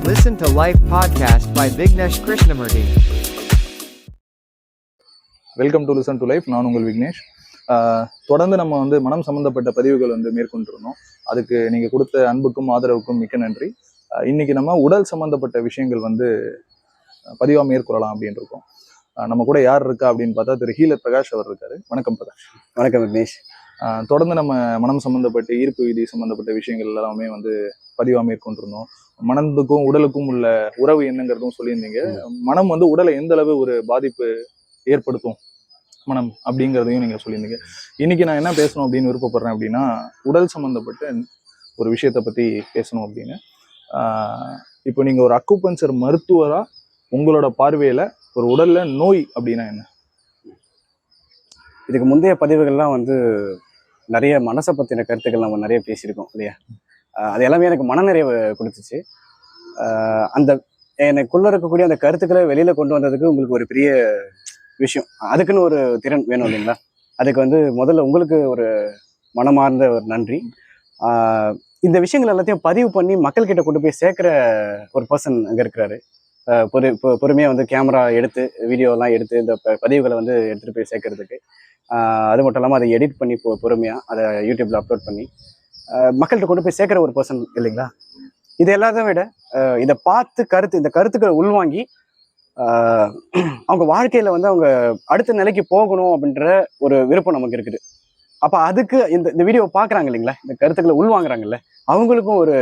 Listen to Life podcast by Vignesh Krishnamurthy. Welcome to listen to life. நான் உங்கள் விக்னேஷ். தொடர்ந்து நம்ம மனம் சம்பந்தப்பட்ட பதிவுகள் மேற்கொண்டிருந்தோம். அதுக்கு நீங்க கொடுத்த அன்புக்கும் ஆதரவுக்கும் மிக்க நன்றி. இன்னைக்கு நம்ம உடல் சம்பந்தப்பட்ட விஷயங்கள் பதிவா மேற்கொள்ளலாம் அப்படின்னு இருக்கோம். நம்ம கூட யார் இருக்கா அப்படின்னு பார்த்தா திரு ஹீலர் பிரகாஷ் அவர் இருக்காரு. வணக்கம் பிரகாஷ். வணக்கம் விக்னேஷ். தொடர்ந்து நம்ம மனம் சம்பந்தப்பட்ட ஈர்ப்பு விதி சம்பந்தப்பட்ட விஷயங்கள் எல்லாமே பதிவா மேற்கொண்டிருந்தோம். மனதுக்கும் உடலுக்கும் உள்ள உறவு என்னங்கிறதும் சொல்லியிருந்தீங்க. மனம் உடலை எந்த அளவு ஒரு பாதிப்பு ஏற்படுத்தும் மனம் அப்படிங்கிறதையும் நீங்க சொல்லியிருந்தீங்க. இன்னைக்கு நான் என்ன பேசணும் அப்படின்னு விருப்பப்படுறேன் அப்படின்னா, உடல் சம்பந்தப்பட்ட ஒரு விஷயத்த பத்தி பேசணும் அப்படின்னு. இப்போ நீங்க ஒரு அக்குபஞ்சர் மருத்துவரா உங்களோட பார்வையில ஒரு உடல்ல நோய் அப்படின்னா என்ன? இதுக்கு முந்தைய பதிவுகள்லாம் நிறைய மனசை பத்தின கருத்துக்கள் நம்ம நிறைய பேசியிருக்கோம் இல்லையா? அது எல்லாமே எனக்கு மனநிறைவு கொடுத்துச்சு. அந்த எனக்குள்ள இருக்கக்கூடிய அந்த கருத்துக்களை வெளியில கொண்டு வந்ததுக்கு உங்களுக்கு ஒரு பெரிய விஷயம், அதுக்குன்னு ஒரு திறன் வேணும் இல்லைங்களா? அதுக்கு முதல்ல உங்களுக்கு ஒரு மனமார்ந்த ஒரு நன்றி. இந்த விஷயங்கள் எல்லாத்தையும் பதிவு பண்ணி மக்கள் கிட்ட கொண்டு போய் சேர்க்கிற ஒரு பர்சன் அங்க இருக்கிறாரு. பொறுமையா கேமரா எடுத்து வீடியோலாம் எடுத்து இந்த பதிவுகளை எடுத்துட்டு போய் சேர்க்கறதுக்கு, அது மட்டும் இல்லாமல் அதை எடிட் பண்ணி பொறுமையா அதை யூடியூப்ல அப்லோட் பண்ணி மக்கள்கிட்ட கொண்டு போய் சேர்க்கிற ஒரு பர்சன் இல்லைங்களா? இது எல்லாத்தையும் விட இதை பார்த்து இந்த கருத்துக்களை உள்வாங்கி அவங்க வாழ்க்கையில அவங்க அடுத்த நிலைக்கு போகணும் அப்படின்ற ஒரு விருப்பம் நமக்கு இருக்குது. அப்ப அதுக்கு இந்த வீடியோவை பாக்குறாங்க இல்லைங்களா, இந்த கருத்துக்களை உள்வாங்குறாங்கல்ல, அவங்களுக்கும் ஒரு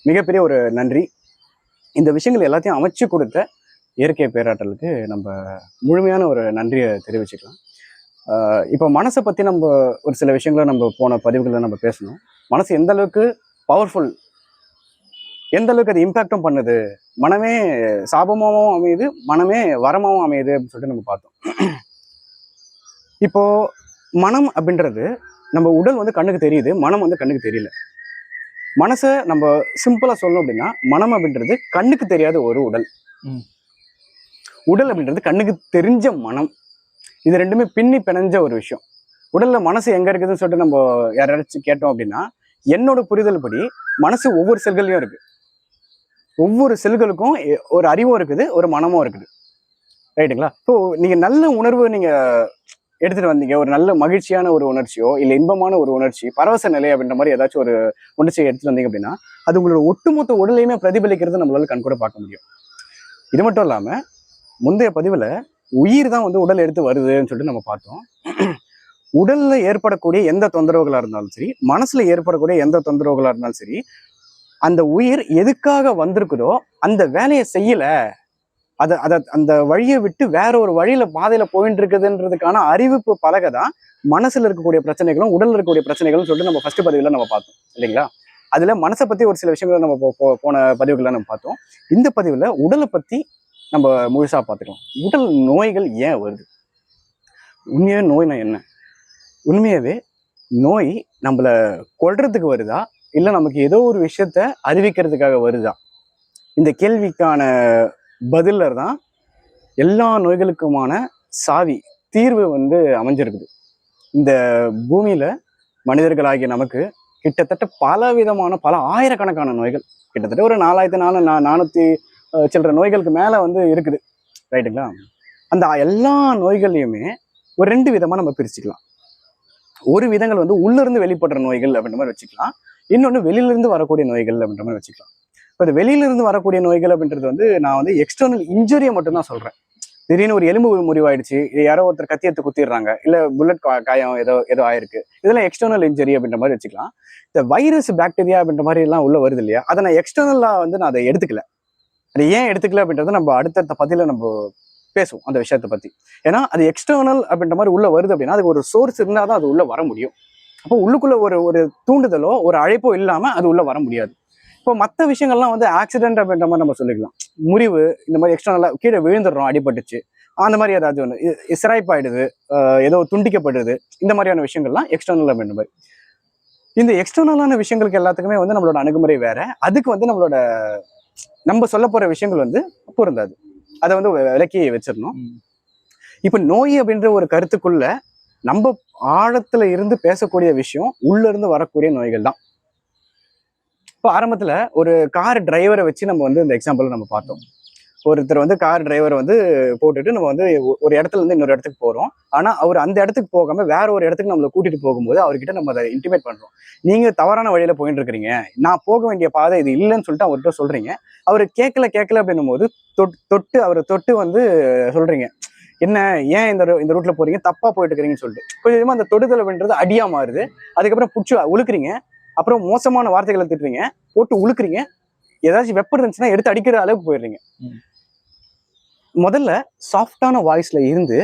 மிகப்பெரிய ஒரு நன்றி. இந்த விஷயங்கள் எல்லாத்தையும் அமைச்சு கொடுத்த இயற்கை பேராற்றலுக்கு நம்ம முழுமையான ஒரு நன்றியை தெரிவிச்சுக்கலாம். இப்போ மனசை பத்தி நம்ம ஒரு சில விஷயங்களை நம்ம போன பதிவுகளை நம்ம பேசணும். மனசு எந்த அளவுக்கு பவர்ஃபுல், எந்த அளவுக்கு அது இம்பாக்டும் பண்ணுது, மனமே சாபமாகவும் அமையுது, மனமே வரமாகவும் அமையுது அப்படின்னு சொல்லிட்டு நம்ம பார்த்தோம். இப்போ மனம் அப்படின்றது நம்ம உடல் கண்ணுக்கு தெரியுது, மனம் கண்ணுக்கு தெரியல. மனசை நம்ம சிம்பிளா சொல்லணும் அப்படின்னா, மனம் அப்படின்றது கண்ணுக்கு தெரியாத ஒரு உடல். உடல் அப்படின்றது கண்ணுக்கு தெரிஞ்ச மனம். இது ரெண்டுமே பின்னி பிணைஞ்ச ஒரு விஷயம். உடல்ல மனசு எங்க இருக்குதுன்னு சொல்லிட்டு நம்ம யாராச்சும் கேட்டோம் அப்படின்னா, என்னோட புரிதல் படி மனசு ஒவ்வொரு செல்கள்லயும் இருக்கு. ஒவ்வொரு செல்களுக்கும் ஒரு அறிவும் இருக்குது, ஒரு மனமும் இருக்குது. ரைட்டுங்களா? ஸோ நீங்க நல்ல உணர்வு நீங்க எடுத்துட்டு வந்தீங்க, ஒரு நல்ல மகிழ்ச்சியான ஒரு உணர்ச்சியோ இல்லை இன்பமான ஒரு உணர்ச்சி, பரவச நிலை அப்படின்ற மாதிரி ஏதாச்சும் ஒரு உணர்ச்சியை எடுத்துட்டு வந்தீங்க அப்படின்னா, அது உங்களோட ஒட்டுமொத்த உடலையுமே பிரதிபலிக்கிறது நம்மளால கண் கூட பார்க்க முடியும். இது மட்டும் இல்லாம முந்தைய பதிவுல உயிர் தான் உடல் எடுத்து வருதுன்னு சொல்லிட்டு நம்ம பார்த்தோம். உடல்ல ஏற்படக்கூடிய எந்த தொந்தரவுகளா இருந்தாலும் சரி, மனசுல ஏற்படக்கூடிய எந்த தொந்தரவுகளா இருந்தாலும் சரி, அந்த உயிர் எதுக்காக வந்திருக்குதோ அந்த வேலையை செய்யல, அந்த வழியை விட்டு வேற ஒரு வழியில பாதையில போயிட்டு இருக்குதுன்றதுக்கான அறிவிப்பு பலகை தான் மனசுல இருக்கக்கூடிய பிரச்சனைகளும் உடல்ல இருக்கக்கூடிய பிரச்சனைகளும் சொல்லிட்டு நம்ம ஃபர்ஸ்ட் பதிவுல நம்ம பார்த்தோம் இல்லைங்களா? அதுல மனசை பத்தி ஒரு சில விஷயங்களை நம்ம போன பதிவுகளை நம்ம பார்த்தோம். இந்த பதிவுல உடலை பத்தி நம்ம முழுசா பார்த்துக்கலாம். உடல் நோய்கள் ஏன் வருது, உண்மையாவே நோய்னா என்ன, உண்மையாவே நோய் நம்மள கொல்றதுக்கு வருதா இல்லை நமக்கு ஏதோ ஒரு விஷயத்த அறிவிக்கிறதுக்காக வருதா? இந்த கேள்விக்கான பதில தான் எல்லா நோய்களுக்குமான சாவி, தீர்வு அமைஞ்சிருக்குது. இந்த பூமியில மனிதர்களாகிய நமக்கு கிட்டத்தட்ட பல விதமான பல ஆயிரக்கணக்கான நோய்கள், கிட்டத்தட்ட ஒரு 4400 சில்லற நோய்களுக்கு மேல இருக்குது. ரைட்டுங்களா? அந்த எல்லா நோய்களையுமே ஒரு 2 விதமா நம்ம பிரிச்சுக்கலாம். ஒரு விதங்கள் உள்ள இருந்து வெளிப்படுற நோய்கள் அப்படின்ற மாதிரி வச்சுக்கலாம், இன்னொன்னு வெளியில இருந்து வரக்கூடிய நோய்கள் அப்படின்ற மாதிரி வச்சுக்கலாம். இப்போ இந்த வெளியில இருந்து வரக்கூடிய நோய்கள் அப்படின்றது நான் எக்ஸ்டர்னல் இன்ஜுரியை மட்டும் தான் சொல்றேன். திடீர்னு ஒரு எலும்பு முறிவாயிடுச்சு, யாரோ ஒருத்தர் கத்தி எடுத்து குத்திடுறாங்க, இல்ல புல்லட் காயம் ஏதோ ஆயிருக்கு, இதெல்லாம் எக்ஸ்டர்னல் இன்ஜுரி அப்படின்ற மாதிரி வச்சுக்கலாம். இந்த வைரஸ் பாக்டீரியா அப்படின்ற மாதிரி எல்லாம் உள்ள வருது இல்லையா, அதை நான் எக்ஸ்டர்னலா நான் அதை எடுத்துக்கல. அது ஏன் எடுத்துக்கல அப்படின்றத நம்ம அடுத்தடுத்த பதில நம்ம பேசுவோம் அந்த விஷயத்தை பத்தி. ஏன்னா அது எக்ஸ்டர்னல் அப்படின்ற மாதிரி உள்ள வருது அப்படின்னா அதுக்கு ஒரு சோர்ஸ் இருந்தாதான் அது உள்ள வர முடியும். அப்போ உள்ளுக்குள்ள ஒரு தூண்டுதலோ ஒரு அழைப்போ இல்லாம அது உள்ள வர முடியாது. இப்போ மற்ற விஷயங்கள்லாம் ஆக்சிடென்ட் அப்படின்ற மாதிரி நம்ம சொல்லிக்கலாம். முறிவு, இந்த மாதிரி எக்ஸ்டர்னலா கீழே விழுந்துடுறோம், அடிபட்டுச்சு, அந்த மாதிரி ஏதாவது ஒன்று சிராய்ப்பாயிடுது, ஏதோ துண்டிக்கப்படுது, இந்த மாதிரியான விஷயங்கள்லாம் எக்ஸ்டர்னல் அப்படின்ற மாதிரி. இந்த எக்ஸ்டர்னலான விஷயங்களுக்கு எல்லாத்துக்குமே நம்மளோட அணுகுமுறை வேற. அதுக்கு நம்ம சொல்ல போற விஷயங்கள் பொருந்தாது. அதை விலக்கி வச்சிடணும். இப்ப நோய் அப்படின்ற ஒரு கருத்துக்குள்ள நம்ம ஆழத்துல இருந்து பேசக்கூடிய விஷயம் உள்ள இருந்து வரக்கூடிய நோய்கள் தான். இப்போ ஆரம்பத்துல ஒரு கார் டிரைவரை வச்சு நம்ம வந்து இந்த எக்ஸாம்பிள் நம்ம பார்த்தோம். ஒருத்தர் வந்து கார் டிரைவர் வந்து போட்டுட்டு நம்ம வந்து ஒரு இடத்துல இருந்து இன்னொரு இடத்துக்கு போறோம். ஆனா அவர் அந்த இடத்துக்கு போகாம வேற ஒரு இடத்துக்கு நம்மளை கூட்டிட்டு போகும்போது அவர்கிட்ட நம்ம அதை இன்டிமேட் பண்றோம். நீங்க தவறான வழியில போயிட்டு இருக்கிறீங்க, நான் போக வேண்டிய பாதை இது இல்லைன்னு சொல்லிட்டு அவர்கிட்ட சொல்றீங்க. அவரு கேட்கல அப்படின்னும் போது அவரை தொட்டு வந்து சொல்றீங்க, என்ன ஏன் இந்த ரூட்ல போறீங்க, தப்பா போயிட்டு இருக்கிறீங்கன்னு சொல்லிட்டு கொஞ்சம் கொஞ்சமா அந்த தொடுதல் அப்படின்றது அடியா மாறுது. அதுக்கப்புறம் புடிச்சு உழுக்குறீங்க, அப்புறம் மோசமான வார்த்தைகளை திட்டுறீங்க, போட்டு உழுக்குறீங்க, ஏதாச்சும் வெப்பம் இருந்துச்சுன்னா எடுத்து அடிக்கிற அளவுக்கு போயிடுறீங்க. முதல்ல சாஃப்டான வாய்ஸ்ல இருந்து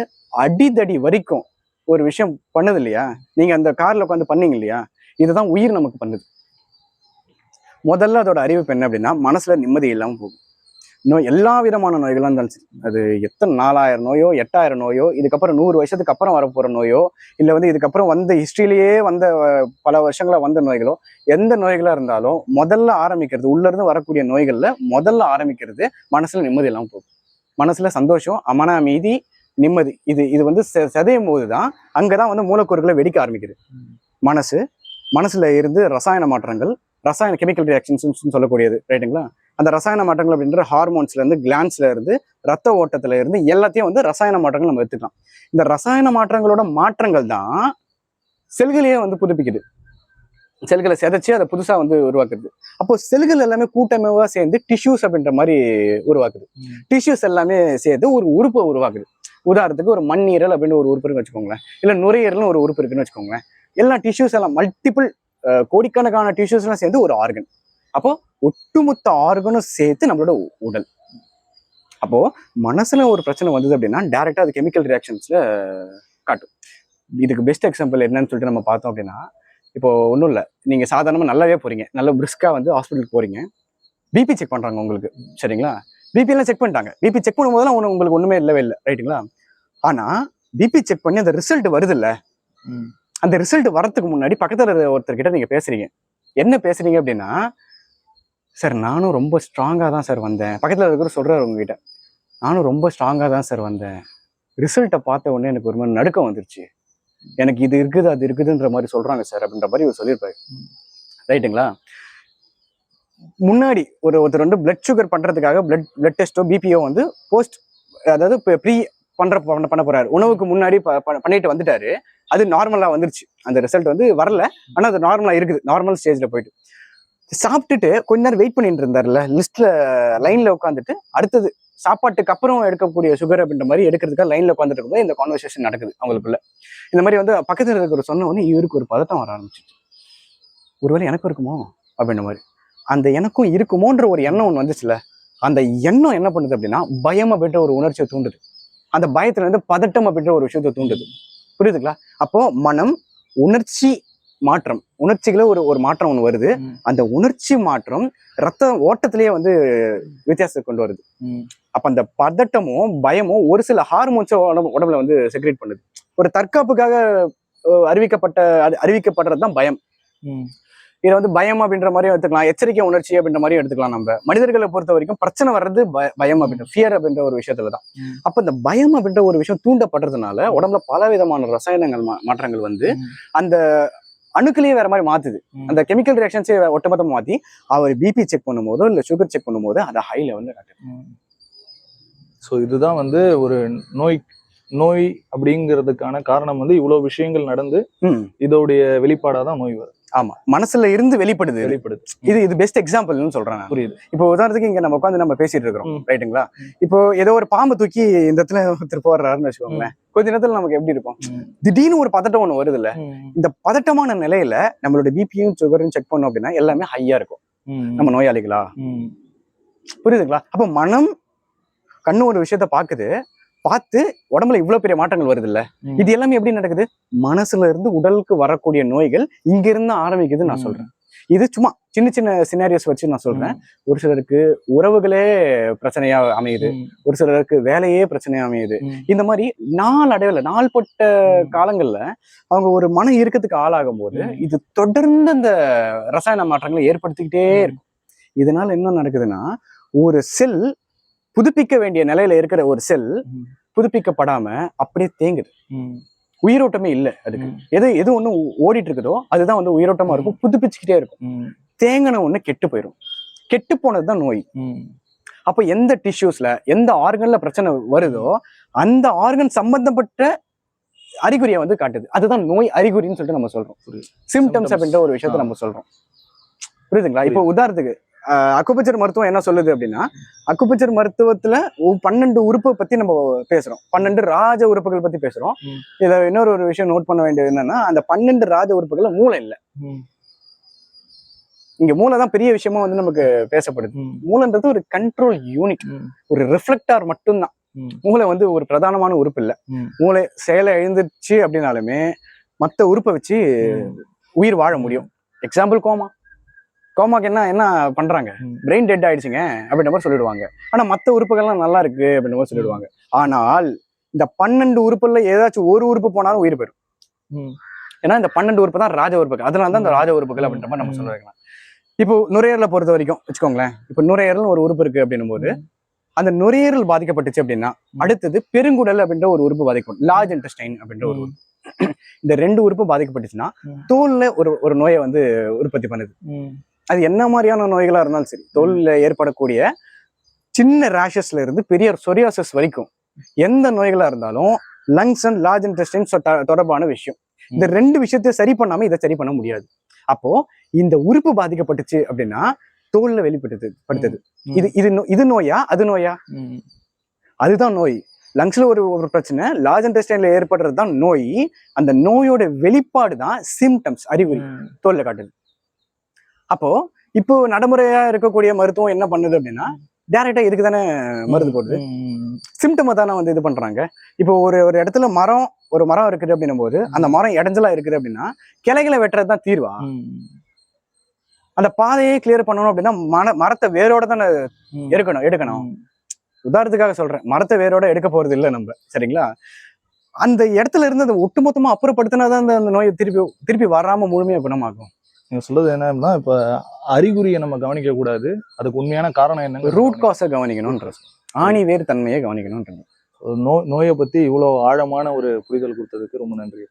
அடிதடி வரைக்கும் ஒரு விஷயம் பண்ணது இல்லையா, நீங்க அந்த கார்ல உட்காந்து பண்ணீங்க இல்லையா, இதுதான் உயிர் நமக்கு பண்ணுது. முதல்ல அதோட அறிவிப்பு என்ன அப்படின்னா, மனசுல நிம்மதி இல்லாம போகும். இன்னும் எல்லா விதமான நோய்களும் இருந்தாலும் சரி, அது எத்தனை 4000 நோயோ 8000 நோயோ, இதுக்கப்புறம் 100 வருஷத்துக்கு அப்புறம் வரப்போற நோயோ, இல்ல வந்து இதுக்கப்புறம் வந்த ஹிஸ்டரியிலேயே வந்த பல வருஷங்களா வந்த நோய்களோ, எந்த நோய்களா இருந்தாலும் முதல்ல ஆரம்பிக்கிறது, உள்ள இருந்து வரக்கூடிய நோய்கள்ல முதல்ல ஆரம்பிக்கிறது மனசுல நிம்மதி இல்லாம போகும். மனசுல சந்தோஷம், மன அமைதி, நிம்மதி இது வந்து சிதையும் போதுதான் அங்கதான் வந்து மூலக்கூறுகளை வெடிக்க ஆரம்பிக்குது. மனசுல இருந்து ரசாயன மாற்றங்கள், ரசாயன கெமிக்கல் ரியாக்ஷன்ஸ் சொல்லக்கூடியது, ரைட்டுங்களா? அந்த ரசாயன மாற்றங்கள் அப்படின்ற ஹார்மோன்ஸ்ல இருந்து, கிளான்ஸ்ல இருந்து, ரத்த ஓட்டத்துல இருந்து எல்லாத்தையும் வந்து ரசாயன மாற்றங்கள் நம்ம எடுத்துக்கலாம். இந்த ரசாயன மாற்றங்களோட மாற்றங்கள் தான் செல்களையே வந்து புதுப்பிக்குது, செல்களை சிதைச்சு அதை புதுசா வந்து உருவாக்குறது. அப்போ செல்கள் எல்லாமே கூட்டமைவா சேர்ந்து டிஷ்யூஸ் அப்படின்ற மாதிரி உருவாக்குது. டிஷ்யூஸ் எல்லாமே சேர்ந்து ஒரு உறுப்பை உருவாக்குது. உதாரணத்துக்கு ஒரு மண்ணீரல் அப்படின்னு ஒரு உறுப்பு இருக்குன்னு வச்சுக்கோங்களேன், இல்ல நுரையீரல்னு ஒரு உறுப்பு இருக்குன்னு வச்சுக்கோங்களேன். எல்லா டிஷ்யூஸ் எல்லாம் மல்டிபிள் கோடிக்கணக்கான டிஷ்யூஸ் எல்லாம் சேர்ந்து ஒரு ஆர்கன். அப்போ ஒட்டுமொத்த ஆர்கனும் சேர்த்து நம்மளோட உடல். அப்போ மனசுல ஒரு பிரச்சனை வந்தது அப்படின்னா டைரக்டா அது கெமிக்கல் ரியாக்ஷன்ஸ்ல காட்டும். இதுக்கு பெஸ்ட் எக்ஸாம்பிள் என்னன்னு சொல்லிட்டு நம்ம பார்த்தோம் அப்படின்னா, இப்போ ஒன்றும் இல்லை, நீங்க சாதாரணமா நல்லாவே போறீங்க, நல்ல பிரிஸ்கா வந்து ஹாஸ்பிட்டலுக்கு போறீங்க, பிபி செக் பண்றாங்க உங்களுக்கு, சரிங்களா? பிபி எல்லாம் செக் பண்ணிட்டாங்க. பிபி செக் பண்ணும்போதெல்லாம் உங்களுக்கு ஒண்ணுமே இல்லவே இல்லை, ரைட்டுங்களா? ஆனா பிபி செக் பண்ணி அந்த ரிசல்ட் வருது இல்ல, அந்த ரிசல்ட் வரதுக்கு முன்னாடி பக்கத்துல ஒருத்தர்கிட்ட நீங்க பேசுறீங்க. என்ன பேசுறீங்க அப்படின்னா, சார் நானும் ரொம்ப ஸ்ட்ராங்கா தான் சார் வந்தேன். பக்கத்துல இருக்கிற சொல்றாரு உங்ககிட்ட, நானும் ரொம்ப ஸ்ட்ராங்கா தான் சார் வந்தேன், ரிசல்ட்டை பார்த்த உடனே எனக்கு ஒரு மாதிரி நடுக்கம் வந்துருச்சு, எனக்கு இது இருக்குது அது இருக்குதுன்ற மாதிரி சொல்றாங்க சார் அப்படின்ற மாதிரி இவர் சொல்லியிருப்பாரு, ரைட்டுங்களா? முன்னாடி ஒருத்தர் வந்து பிளட் சுகர் பண்றதுக்காக பிளட் டெஸ்ட்டோ பிபிஓ வந்து போஸ்ட், அதாவது ப்ரீ பண்ண போறாரு, உணவுக்கு முன்னாடி பண்ணிட்டு வந்துட்டாரு, அது நார்மலா வந்துருச்சு, அந்த ரிசல்ட் வந்து வரல, ஆனா அது நார்மலா இருக்குது, நார்மல் ஸ்டேஜ்ல போயிட்டு சாப்பிட்டுட்டு கொஞ்ச நேரம் வெயிட் பண்ணிட்டு இருந்தாருல, லிஸ்ட்ல லைன்ல உட்காந்துட்டு அடுத்தது சாப்பாட்டுக்கு அப்புறம் எடுக்கக்கூடிய சுகர் அப்படின்ற மாதிரி எடுக்கிறதுக்காக லைன்ல உட்காந்துட்டு இருக்கும்போது இந்த கான்வர்சேஷன் நடக்குது அவங்களுக்குள்ள. இந்த மாதிரி வந்து பக்கத்துல இருக்கிற சொன்ன உடனே இவருக்கு ஒரு பதட்டம் வர ஆரம்பிச்சிச்சு, ஒருவேளை எனக்கும் இருக்குமோ அப்படின்ற மாதிரி. அந்த எனக்கும் இருக்குமோன்ற ஒரு எண்ணம் ஒன்று வந்துச்சுல, அந்த எண்ணம் என்ன பண்ணுது அப்படின்னா பயம் அப்படின்ற ஒரு உணர்ச்சியை தூண்டுது, அந்த பயத்துல இருந்து பதட்டம் அப்படின்ற ஒரு விஷயத்தை தூண்டுது, புரியுதுங்களா? அப்போ மனம் உணர்ச்சி மாற்றம், உணர்ச்சிகளை ஒரு மாற்றம் ஒண்ணு வருது, அந்த உணர்ச்சி மாற்றம் ரத்த ஓட்டத்திலேயே வந்து வித்தியாசத்தை கொண்டு வருது. அப்ப அந்த பதட்டமும் பயமும் ஒரு சில ஹார்மோன்ஸை உடம்புல வந்து செக்ரேட் பண்ணுது. ஒரு தற்காப்புக்காக அறிவிக்கப்படுறதுதான் பயம். இதை வந்து பயம் அப்படின்ற மாதிரி எடுத்துக்கலாம், எச்சரிக்கை உணர்ச்சி அப்படின்ற மாதிரி எடுத்துக்கலாம். நம்ம மனிதர்களை பொறுத்த வரைக்கும் பிரச்சனை வர்றது பயம் அப்படின்ற ஃபியர் அப்படின்ற ஒரு விஷயத்துலதான். அப்ப இந்த பயம் அப்படின்ற ஒரு விஷயம் தூண்டப்படுறதுனால உடம்புல பல விதமான ரசாயனங்கள் மாற்றங்கள் வந்து அந்த அணுக்களையே வேற மாதிரி மாத்துது, அந்த கெமிக்கல் ரியாக்ஷன்ஸே ஒட்டுமொத்தமா மாத்தி அவர் பிபி செக் பண்ணும் போதோ இல்ல சுகர் செக் பண்ணும் போது அதை ஹை லெவல்ல காட்டுது. ஸோ இதுதான் வந்து ஒரு நோய் அப்படிங்கிறதுக்கான காரணம் வந்து இவ்வளவு விஷயங்கள் நடந்து இதோடைய வெளிப்பாடாதான் நோய் வருது. ஆமா, மனசுல இருந்து வெளிப்படுது. இது பெஸ்ட் எக்ஸாம்பிள்னு சொல்றேன். புரியுது. இப்போ உதாரணத்துக்கு இங்க நம்ம உட்காந்து நம்ம பேசிட்டு இருக்கிறோம், ரைட்டுங்களா? இப்போ ஏதோ ஒரு பாம்பு தூக்கி இந்த இடத்துல ஒருத்தர் போடுறாருன்னு வச்சுக்கோங்களேன், கொஞ்ச நேரத்துல நமக்கு எப்படி இருக்கும், திடீர்னு ஒரு பதட்டம் ஒண்ணு வருது இல்ல, இந்த பதட்டமான நிலையில நம்மளோட பிபியும் சுகரும் செக் பண்ணோம் அப்படின்னா எல்லாமே ஹையா இருக்கும், நம்ம நோயாளிகளா, புரியுதுங்களா? அப்ப மனம் கண்ணு ஒரு விஷயத்த பார்த்து உடம்புல இவ்வளவு பெரிய மாற்றங்கள் வருது இல்ல, இது எல்லாமே எப்படி நடக்குது, மனசுல இருந்து உடலுக்கு வரக்கூடிய நோய்கள் இங்க இருந்து ஆரம்பிக்குதுன்னு நான் சொல்றேன். இது சும்மா சின்ன சின்ன சினாரியோஸ் வச்சு நான் சொல்றேன். ஒரு சிலருக்கு உறவுகளே பிரச்சனையா அமையுது, ஒரு சிலருக்கு வேலையே பிரச்சனையா அமையுது. இந்த மாதிரி நாள்பட்ட காலங்கள்ல அவங்க ஒரு மன இறுக்கத்துக்கு ஆளாகும் போது இது தொடர்ந்து அந்த ரசாயன மாற்றங்களை ஏற்படுத்திக்கிட்டே இருக்கும். இதனால என்ன நடக்குதுன்னா, ஒரு செல் புதுப்பிக்க வேண்டிய நிலையில இருக்கிற ஒரு செல் புதுப்பிக்கப்படாம அப்படியே தேங்குது. உயிரோட்டமே இல்லை அதுக்கு. எது ஒண்ணு ஓடிட்டு இருக்குதோ அதுதான் வந்து உயிரோட்டமா இருக்கும், புதுப்பிச்சுக்கிட்டே இருக்கும். தேங்கின ஒண்ணு கெட்டு போயிடும். கெட்டு போனதுதான் நோய். அப்ப எந்த டிஷ்யூஸ்ல எந்த ஆர்கன்ல பிரச்சனை வருதோ அந்த ஆர்கன் சம்பந்தப்பட்ட அறிகுறியை வந்து காட்டுது. அதுதான் நோய் அறிகுறின்னு சொல்லிட்டு நம்ம சொல்றோம். சிம்டம்ஸ் அப்படின்ற ஒரு விஷயத்த நம்ம சொல்றோம். புரியுதுங்களா? இப்போ உதாரணத்துக்கு அக்குபஞ்சர் மருத்துவம் என்ன சொல்லுது அப்படின்னா, அக்குபஞ்சர் மருத்துவத்துல 12 உறுப்பை பத்தி நம்ம பேசுறோம், 12 ராஜ உறுப்புகள் பத்தி பேசுறோம். இதுல இன்னொரு ஒரு விஷயம் நோட் பண்ண வேண்டியது என்னன்னா, அந்த 12 ராஜ உறுப்புகள்ல மூளை இல்லை. இங்க மூளை தான் பெரிய விஷயமா வந்து நமக்கு பேசப்படுது. மூளைன்றது ஒரு கண்ட்ரோல் யூனிட், ஒரு ரிஃப்ளெக்டார் மட்டும்தான். மூளை வந்து ஒரு பிரதானமான உறுப்பு இல்லை. மூளை செயலை எழுந்துச்சு அப்படின்னாலுமே மற்ற உறுப்பை வச்சு உயிர் வாழ முடியும். எக்ஸாம்பிள் கோமாக்கு என்ன பண்றாங்க, பிரெயின் டெட் ஆயிடுச்சுங்க அப்படின்ற மாதிரி சொல்லிடுவாங்க. ஆனா மற்ற உறுப்புகள்லாம் நல்லா இருக்கு அப்படின்ற மாதிரி சொல்லிடுவாங்க. ஆனால் இந்த 12 உறுப்புல ஏதாச்சும் ஒரு உறுப்பு போனாலும் உயிர் போயிடும். ஏன்னா இந்த 12 உறுப்பு தான் ராஜ உறுப்புகள். அதனாலதான் இந்த ராஜ உறுப்புகள் அப்படின்ற மாதிரி நம்ம சொல்லிருக்கலாம். இப்போ நுரையீரலை பொறுத்த வரைக்கும் வச்சுக்கோங்களேன். இப்போ நுரையீரல் ஒரு உறுப்பு இருக்கு அப்படின்னும் போது அந்த நுரையீரல் பாதிக்கப்பட்டுச்சு அப்படின்னா அடுத்தது பெருங்குடல் அப்படின்ற ஒரு உறுப்பு பாதிக்கப்படும், லார்ஜ் இன்டெஸ்டைன் அப்படின்ற ஒரு உறுப்பு. இந்த 2 உறுப்பு பாதிக்கப்பட்டுச்சுன்னா தோல்ல ஒரு நோயை வந்து உற்பத்தி பண்ணுது. அது என்ன மாதிரியான நோய்களா இருந்தாலும் சரி, தோல்ல ஏற்படக்கூடிய சின்ன ரேஷஸ்ல இருந்து பெரிய சொரியாசிஸ் வரைக்கும் எந்த நோய்களா இருந்தாலும் லங்ஸ் அண்ட் லார்ஜ் இன்டெஸ்டைன் தொடர்பான விஷயம். இந்த 2 விஷயத்தையும் சரி பண்ணாம இதை சரி பண்ண முடியாது. அப்போ இந்த உறுப்பு பாதிக்கப்பட்டுச்சு அப்படின்னா தோல்ல வெளிப்படுத்தது. இது நோயா அது நோயா? அதுதான் நோய். லங்ஸ்ல ஒரு பிரச்சனை, லார்ஜ் இன்டெஸ்டைன்ல ஏற்படுறது தான் நோய். அந்த நோயோட வெளிப்பாடு தான் சிம்டம்ஸ், அறிகுறி தோல்ல காட்டுது. அப்போ இப்போ நடைமுறையா இருக்கக்கூடிய மருத்துவம் என்ன பண்ணுது அப்படின்னா டைரக்டா இதுக்கு தானே மருந்து போடுது, சிம்டமை தானே வந்து இது பண்றாங்க. இப்போ ஒரு இடத்துல ஒரு மரம் இருக்குது அப்படின்னும் போது அந்த மரம் இடைஞ்சலா இருக்குது அப்படின்னா கிளைகளை வெட்டுறதுதான் தீர்வா? அந்த பாதையே கிளியர் பண்ணணும் அப்படின்னா மரத்தை வேரோட தானே எடுக்கணும். உதாரணத்துக்காக சொல்றேன், மரத்தை வேரோட எடுக்க போறது இல்லை நம்ம, சரிங்களா? அந்த இடத்துல இருந்து அதை ஒட்டுமொத்தமா அப்புறப்படுத்தினாதான் அந்த நோயை திருப்பி வராம முழுமையா குணமாகும். நீங்க சொல்றது என்னன்னா, இப்ப அறிகுறியை நம்ம கவனிக்க கூடாது, அதுக்கு உண்மையான காரணம் என்ன, ரூட் காஸை கவனிக்கணும்ன்ற, ஆணி வேறு தன்மையை கவனிக்கணும்ன்ற. நோயை பத்தி இவ்வளவு ஆழமான ஒரு புரிதல் கொடுத்ததுக்கு ரொம்ப நன்றி.